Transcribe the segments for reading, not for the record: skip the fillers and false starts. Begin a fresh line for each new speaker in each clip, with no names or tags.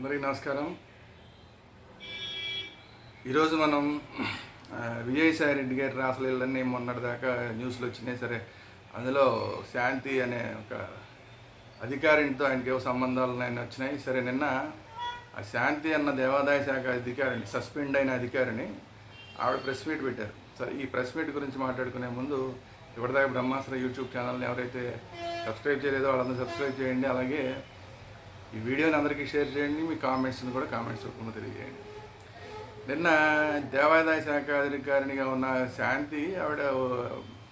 అందరికీ నమస్కారం. ఈరోజు మనం విజయసాయి రెడ్డి గారి రాసలీలన్నీ మొన్నటిదాకా న్యూస్లో వచ్చినాయి. సరే, అందులో శాంతి అనే ఒక అధికారినితో ఆయనకి ఏవో సంబంధాలు ఉన్నాయని వచ్చినాయి. సరే, నిన్న ఆ శాంతి అన్న దేవాదాయ శాఖ అధికారిని, సస్పెండ్ అయిన అధికారిని ఆవిడ ప్రెస్ మీట్ పెట్టారు. సరే, ఈ ప్రెస్ మీట్ గురించి మాట్లాడుకునే ముందు ఇప్పటిదాకా బ్రహ్మాస్త్ర యూట్యూబ్ ఛానల్ని ఎవరైతే సబ్స్క్రైబ్ చేయలేదో వాళ్ళందరూ సబ్స్క్రైబ్ చేయండి. అలాగే ఈ వీడియోని అందరికీ షేర్ చేయండి. మీ కామెంట్స్ని కూడా కామెంట్స్ రూపంలో తెలియజేయండి. నిన్న దేవాదాయ శాఖ అధికారినిగా ఉన్న శాంతి ఆవిడ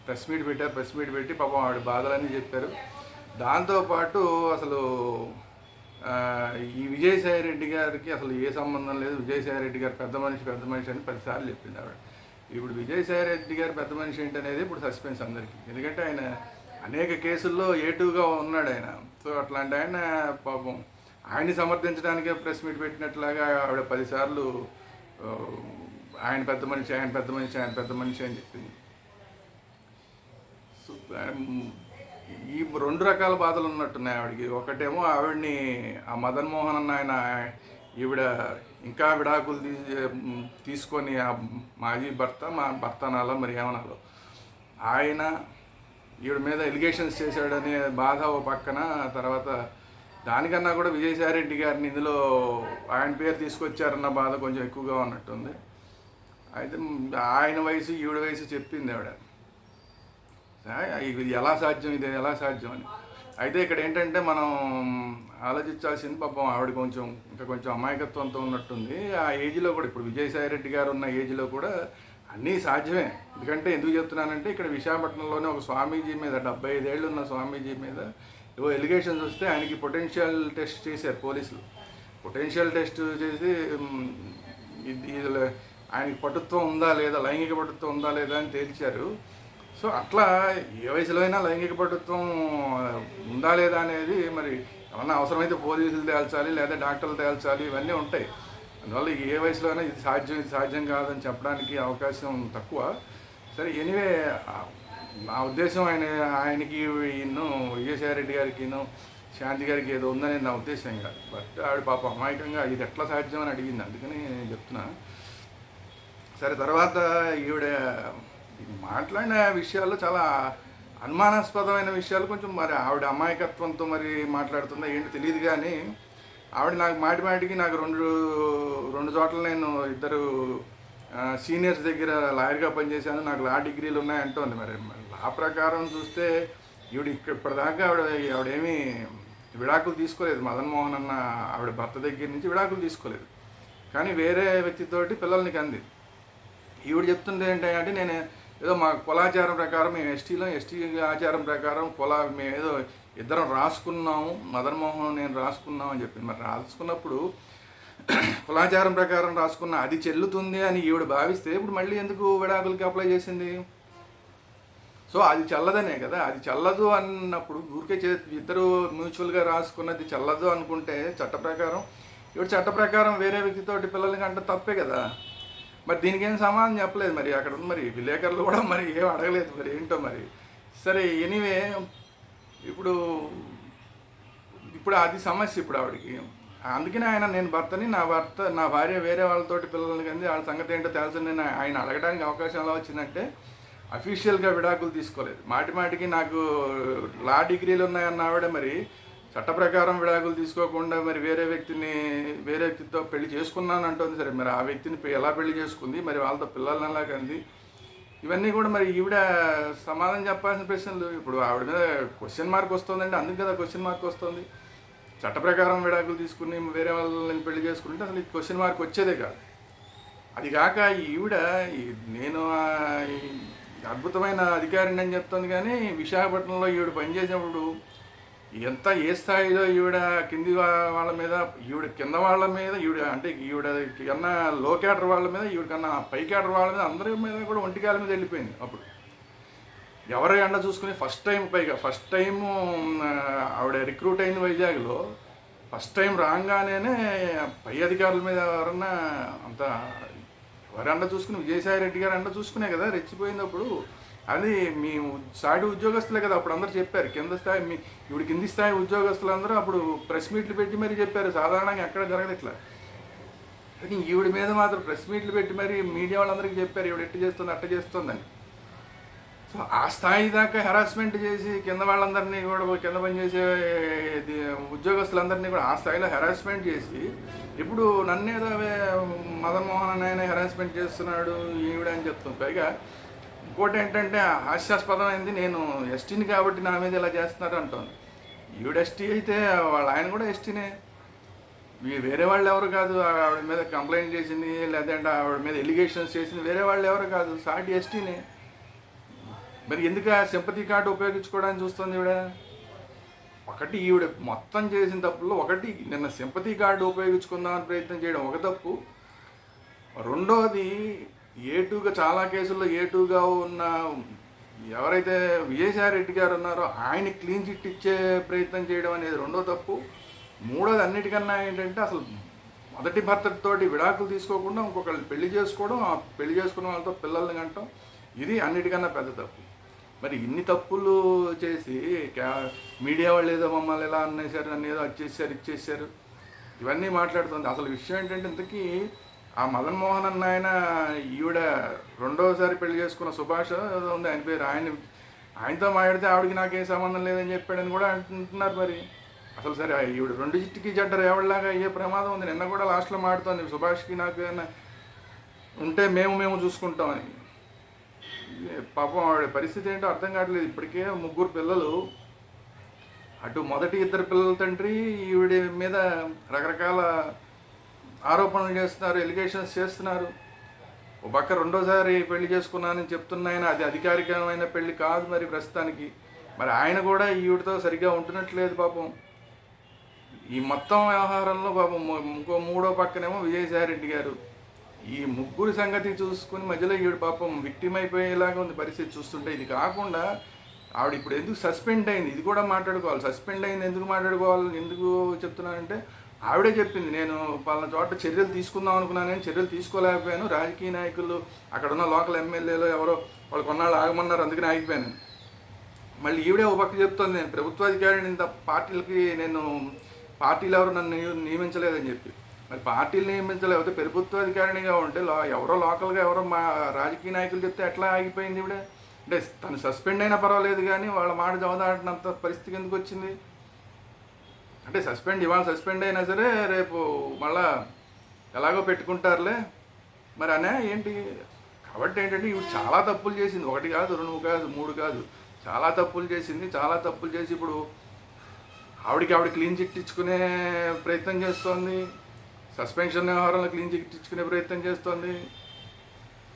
ప్రెస్ మీట్ పెట్టారు. ప్రెస్ మీట్ పెట్టి పాపం ఆవిడ బాధలన్నీ చెప్పారు. దాంతోపాటు అసలు ఈ విజయసాయి రెడ్డి గారికి అసలు ఏ సంబంధం లేదు, విజయసాయి రెడ్డి గారు పెద్ద మనిషి అని 10 సార్లు చెప్పింది ఆవిడ. ఇప్పుడు విజయసాయి రెడ్డి గారు పెద్ద మనిషి ఏంటి అనేది ఇప్పుడు సస్పెన్స్ అందరికీ. ఎందుకంటే ఆయన అనేక కేసుల్లో ఏటుగా ఉన్నాడు ఆయన. సో అట్లాంటి ఆయన పాపం ఆయన్ని సమర్థించడానికే ప్రెస్ మీట్ పెట్టినట్లాగా ఆవిడ 10 సార్లు ఆయన పెద్ద మనిషి అని చెప్పింది. ఈ 2 రకాల బాధలు ఉన్నట్టున్నాయి ఆవిడకి. ఒకటేమో ఆవిడని ఆ మదన్ మోహన్ అన్న ఆయన ఈవిడ ఇంకా విడాకులు తీసుకొని ఆ మాజీ భర్త, మా భర్త అనాలో మరి ఏమనాలో, ఆయన ఈవిడ మీద ఎలిగేషన్స్ చేశాడనే బాధ ఓ పక్కన. తర్వాత దానికన్నా కూడా విజయసాయి రెడ్డి గారిని ఇందులో ఆయన పేరు తీసుకొచ్చారన్న బాధ కొంచెం ఎక్కువగా ఉన్నట్టుంది. అయితే ఆయన వయసు ఈవిడ వయసు చెప్పింది ఆవిడ, ఇది ఎలా సాధ్యం అని. అయితే ఇక్కడ ఏంటంటే మనం ఆలోచించాల్సింది, పాపం ఆవిడ కొంచెం అమాయకత్వంతో ఉన్నట్టుంది. ఆ ఏజ్లో కూడా, ఇప్పుడు విజయసాయి రెడ్డి గారు ఉన్న ఏజ్లో కూడా అన్నీ సాధ్యమే. ఎందుకు చెప్తున్నానంటే, ఇక్కడ విశాఖపట్నంలోనే ఒక స్వామీజీ మీద, 75 ఏళ్ళు ఉన్న స్వామీజీ మీద ఏవో ఎలిగేషన్స్ వస్తే ఆయనకి పొటెన్షియల్ టెస్ట్ చేశారు పోలీసులు. పొటెన్షియల్ టెస్ట్ చేసి ఇది ఆయనకి పటుత్వం ఉందా లేదా, లైంగిక పటుత్వం ఉందా లేదా అని తేల్చారు. సో అట్లా ఏ వయసులో అయినా లైంగిక పటుత్వం ఉందా లేదా అనేది మరి ఏమన్నా అవసరమైతే పోలీసులు తేల్చాలి, లేదా డాక్టర్లు తేల్చాలి, ఇవన్నీ ఉంటాయి. అందువల్ల ఏ వయసులో అయినా ఇది సాధ్యం కాదని చెప్పడానికి అవకాశం తక్కువ. సరే, ఎనీవే నా ఉద్దేశం ఆయనకి విజయసాయి రెడ్డి గారికి శాంతి గారికి ఏదో ఉందని నా ఉద్దేశం కాదు. బట్ ఆవిడ పాప అమాయకంగా ఇది ఎట్లా సాధ్యం అని అడిగింది, అందుకని నేను చెప్తున్నా. సరే, తర్వాత ఈవిడ మాట్లాడిన విషయాల్లో చాలా అనుమానాస్పదమైన విషయాలు, కొంచెం మరి ఆవిడ అమాయకత్వంతో మరి మాట్లాడుతుందా ఏంటి తెలియదు. కానీ ఆవిడ నాకు మాటికి నాకు రెండు చోట్ల నేను ఇద్దరు సీనియర్స్ దగ్గర లాయర్గా పనిచేశాను, నాకు లా డిగ్రీలు ఉన్నాయంటోంది. మరి లా ప్రకారం చూస్తే ఈవిడ ఇప్పటిదాకా ఆవిడేమీ విడాకులు తీసుకోలేదు. మదన్ మోహన్ అన్న ఆవిడ భర్త దగ్గర నుంచి విడాకులు తీసుకోలేదు. కానీ వేరే వ్యక్తితోటి పిల్లల్ని కంది. ఈవిడ చెప్తుంది ఏంటంటే, నేను ఏదో మా కులాచారం ప్రకారం, మేము ఎస్టీ ఆచారం ప్రకారం మేము ఏదో ఇద్దరం రాసుకున్నాము, మదన్ మోహన్ నేను రాసుకున్నాం అని చెప్పింది. మరి రాసుకున్నప్పుడు కులాచారం ప్రకారం రాసుకున్న అది చెల్లుతుంది అని ఈవిడ భావిస్తే ఇప్పుడు మళ్ళీ ఎందుకు విడాకులకి అప్లై చేసింది? సో అది చల్లదనే కదా. అది చల్లదు అన్నప్పుడు ఊరికే ఇద్దరు మ్యూచువల్గా రాసుకున్నది చల్లదు అనుకుంటే చట్ట ప్రకారం వేరే వ్యక్తితోటి పిల్లలకి అంటే తప్పే కదా. మరి దీనికి ఏం సమాధానం చెప్పలేదు. మరి అక్కడ మరి విలేకరులు కూడా మరి ఏం అడగలేదు, మరి ఏంటో మరి. సరే, ఎనీవే ఇప్పుడు అది సమస్య ఇప్పుడు ఆవిడకి. అందుకనే నేను భర్తని, నా భార్య వేరే వాళ్ళతోటి పిల్లల్ని కంది, వాళ్ళ సంగతి ఏంటో తెలుసని ఆయన అడగడానికి అవకాశం ఎలా వచ్చిందంటే, అఫీషియల్గా విడాకులు తీసుకోలేదు. మాటికి నాకు లా డిగ్రీలు ఉన్నాయన్న ఆవిడ మరి చట్ట ప్రకారం విడాకులు తీసుకోకుండా మరి వేరే వ్యక్తితో పెళ్లి చేసుకున్నాను అంటుంది. సరే, మరి ఆ వ్యక్తిని ఎలా పెళ్లి చేసుకుంది, మరి వాళ్ళతో పిల్లల్ని ఎలా కంది, ఇవన్నీ కూడా మరి ఈవిడ సమాధానం చెప్పాల్సిన ప్రశ్నలు. ఇప్పుడు ఆవిడ మీద క్వశ్చన్ మార్క్ వస్తుందంటే అందుకు కదా క్వశ్చన్ మార్క్ వస్తుంది. చట్ట ప్రకారం విడాకులు తీసుకుని వేరే వాళ్ళని పెళ్లి చేసుకుంటే అసలు ఈ క్వశ్చన్ మార్క్ వచ్చేదే కాదు. అది కాక ఈవిడ నేను అద్భుతమైన అధికారిని అని చెప్తుంది. కానీ విశాఖపట్నంలో ఈవిడ పనిచేసినప్పుడు ఏ స్థాయిలో ఈవిడ కింద వాళ్ళ మీద ఈవిడ కన్నా లో క్యాడర్ వాళ్ళ మీద, ఈవిడ కన్నా పై క్యాడర్ వాళ్ళ మీద, అందరి మీద కూడా ఒంటికాల మీద వెళ్ళిపోయింది. అప్పుడు ఎవరి ఎండ చూసుకుని ఫస్ట్ టైం ఆవిడ రిక్రూట్ అయింది వైజాగ్లో. ఫస్ట్ టైం రాగానే పై అధికారుల మీద ఎవరన్నా ఎవరి ఎండ చూసుకుని, విజయసాయి రెడ్డి గారు ఎండ చూసుకునే కదా రెచ్చిపోయింది. అప్పుడు అది మీ సాటి ఉద్యోగస్తులే కదా అప్పుడు అందరూ చెప్పారు. కింద స్థాయి ఇప్పుడు కింది స్థాయి ఉద్యోగస్తులందరూ అప్పుడు ప్రెస్ మీట్లు పెట్టి మరీ చెప్పారు. సాధారణంగా ఎక్కడ జరగదు ఇట్లా. కానీ ఈవిడ మీద మాత్రం ప్రెస్ మీట్లు పెట్టి మరి మీడియా వాళ్ళందరికీ చెప్పారు ఈవిడ ఎట్టు చేస్తుంది అట్ట చేస్తుందని. సో ఆ స్థాయి దాకా హెరాస్మెంట్ చేసి కింద వాళ్ళందరినీ కూడా కింద పనిచేసే ఉద్యోగస్తులందరినీ కూడా ఆ స్థాయిలో హెరాస్మెంట్ చేసి ఇప్పుడు నన్నేదో మదన్ మోహన్ ఆయన హెరాస్మెంట్ చేస్తున్నాడు ఈవిడ అని చెప్తుంది. పైగా ఇంకోటి ఏంటంటే హాస్యాస్పదమైంది, నేను ఎస్టీని కాబట్టి నా మీద ఇలా చేస్తున్నారు అంటుంది. ఈవిడ ఎస్టీ అయితే వాళ్ళ ఆయన కూడా ఎస్టీనే, వేరే వాళ్ళు ఎవరు కాదు. ఆవిడ మీద కంప్లైంట్ చేసింది లేదంటే ఆవిడ మీద ఎలిగేషన్స్ చేసింది వేరే వాళ్ళు ఎవరు కాదు, సాటి ఎస్టీనే. మరి ఎందుకు ఆ సింపతి కార్డు ఉపయోగించుకోవడానికి చూస్తుంది ఈవిడ? ఒకటి ఈవిడ మొత్తం చేసిన తప్పుల్లో ఒకటి నిన్న సింపతి కార్డు ఉపయోగించుకుందామని ప్రయత్నం చేయడం ఒక తప్పు. రెండోది ఏటూగా చాలా కేసుల్లో ఏటూగా ఉన్న ఎవరైతే విజయసాయి రెడ్డి గారు ఉన్నారో ఆయన క్లీన్ చిట్ ఇచ్చే ప్రయత్నం చేయడం అనేది రెండో తప్పు. మూడోది అన్నిటికన్నా ఏంటంటే అసలు మొదటి భర్తతోటి విడాకులు తీసుకోకుండా ఇంకొకళ్ళు పెళ్లి చేసుకోవడం, ఆ పెళ్లి చేసుకున్న వాళ్ళతో పిల్లల్ని కంటం, ఇది అన్నిటికన్నా పెద్ద తప్పు. మరి ఇన్ని తప్పులు చేసి మీడియా వాళ్ళు ఏదో మమ్మల్ని ఎలా అనేసారు, నన్ను ఏదో వచ్చేసారు ఇచ్చేసారు ఇవన్నీ మాట్లాడుతుంది. అసలు విషయం ఏంటంటే ఇంతకీ ఆ మదన్ మోహన్ అన్న ఆయన ఈవిడ రెండోసారి పెళ్లి చేసుకున్న సుభాష్ ఏదో ఉంది ఆయన పేరు, ఆయనతో మాట్లాడితే ఆవిడకి నాకేం సంబంధం లేదని చెప్పాడని కూడా అంటున్నారు. మరి అసలు సరే ఈవిడ రెండు జిట్టుకి జంట ఎవరిలాగా అయ్యే ప్రమాదం ఉంది. నిన్న కూడా లాస్ట్లో మాడుతోంది సుభాష్కి నాకు ఏమైనా ఉంటే మేము చూసుకుంటామని. పాపం ఆవిడ పరిస్థితి ఏంటో అర్థం కావట్లేదు. ఇప్పటికే 3 పిల్లలు, అటు మొదటి 2 పిల్లల తండ్రి ఈవిడ మీద రకరకాల ఆరోపణలు చేస్తున్నారు, ఎలిగేషన్స్ చేస్తున్నారు. ఒక పక్క రెండోసారి పెళ్లి చేసుకున్నానని చెప్తున్నాయన, అది అధికారికమైన పెళ్లి కాదు మరి ప్రస్తుతానికి. మరి ఆయన కూడా ఈవిడతో సరిగ్గా ఉంటున్నట్లేదు పాపం. ఈ మొత్తం వ్యవహారంలో పాపం ఇంకో మూడో పక్కనేమో విజయసాయి రెడ్డి గారు. ఈ ముగ్గురు సంగతి చూసుకుని మధ్యలో ఈవిడ పాపం విక్టిమ్ అయిపోయేలాగా ఉంది పరిస్థితి చూస్తుంటే. ఇది కాకుండా ఆవిడ ఇప్పుడు ఎందుకు సస్పెండ్ అయింది ఇది కూడా మాట్లాడుకోవాలి. సస్పెండ్ అయింది ఎందుకు మాట్లాడుకోవాలి, ఎందుకు చెప్తున్నానంటే ఆవిడే చెప్పింది, నేను పలానా చోట చర్యలు తీసుకుందాం అనుకున్నాను, నేను చర్యలు తీసుకోలేకపోయాను, రాజకీయ నాయకులు అక్కడ ఉన్న లోకల్ ఎమ్మెల్యేలు ఎవరో వాళ్ళు కొన్నాళ్ళు ఆగమన్నారు అందుకని ఆగిపోయాను. మళ్ళీ ఈవిడే ఒక పక్క చెప్తుంది, నేను ప్రభుత్వాధికారిని ఇంత పార్టీలు ఎవరు నన్ను నియమించలేదని చెప్పి. మరి పార్టీలు నియమించలేకపోతే ప్రభుత్వాధికారినిగా ఉంటే ఎవరో లోకల్గా ఎవరో మా రాజకీయ నాయకులు చెప్తే ఎట్లా ఆగిపోయింది ఇవిడే? అంటే తను సస్పెండ్ అయినా పర్వాలేదు కానీ వాళ్ళ మాట జవదాటినంత పరిస్థితికి ఎందుకు వచ్చింది? అంటే ఇవాళ సస్పెండ్ అయినా సరే రేపు మళ్ళా ఎలాగో పెట్టుకుంటారులే మరి అనే ఏంటి. కాబట్టి ఏంటంటే ఇవి చాలా తప్పులు చేసింది, 1 కాదు 2 కాదు 3 కాదు, చాలా తప్పులు చేసింది. చాలా తప్పులు చేసి ఇప్పుడు ఆవిడ క్లీన్ చిట్ ఇచ్చుకునే ప్రయత్నం చేస్తోంది, సస్పెన్షన్ వ్యవహారంలో క్లీన్ చిట్ ఇచ్చుకునే ప్రయత్నం చేస్తోంది.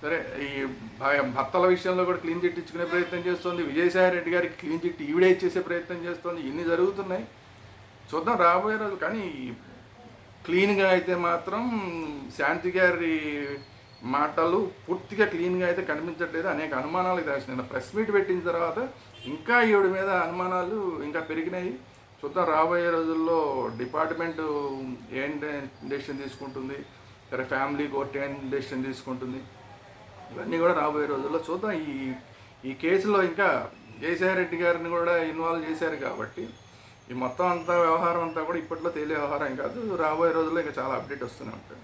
సరే ఈ భర్తల విషయంలో కూడా క్లీన్ చిట్ ఇచ్చుకునే ప్రయత్నం చేస్తోంది. విజయసాయి రెడ్డి గారికి క్లీన్ చిట్ ఈవిడే ఇచ్చేసే ప్రయత్నం చేస్తోంది. ఇన్ని జరుగుతున్నాయి, చూద్దాం రాబోయే రోజు. కానీ క్లీన్గా అయితే మాత్రం శాంతి గారి మాటలు పూర్తిగా క్లీన్గా అయితే కనిపించట్లేదు. అనేక అనుమానాలు అయితే నిన్న ప్రెస్ మీట్ పెట్టిన తర్వాత ఇంకా ఈవిడ మీద అనుమానాలు ఇంకా పెరిగినాయి. చూద్దాం రాబోయే రోజుల్లో డిపార్ట్మెంటు ఏం డెసిషన్ తీసుకుంటుంది, సరే ఫ్యామిలీ కోర్టు ఏం డెసిషన్ తీసుకుంటుంది, ఇవన్నీ కూడా రాబోయే రోజుల్లో చూద్దాం. ఈ కేసులో ఇంకా విజయసాయి రెడ్డి గారిని కూడా ఇన్వాల్వ్ చేశారు కాబట్టి ఈ మొత్తం అంతా వ్యవహారం అంతా కూడా ఇప్పట్లో తేలే వ్యవహారం కాదు. రాబోయే రోజుల్లో ఇంకా చాలా అప్డేట్ వస్తూనే ఉంటాయి.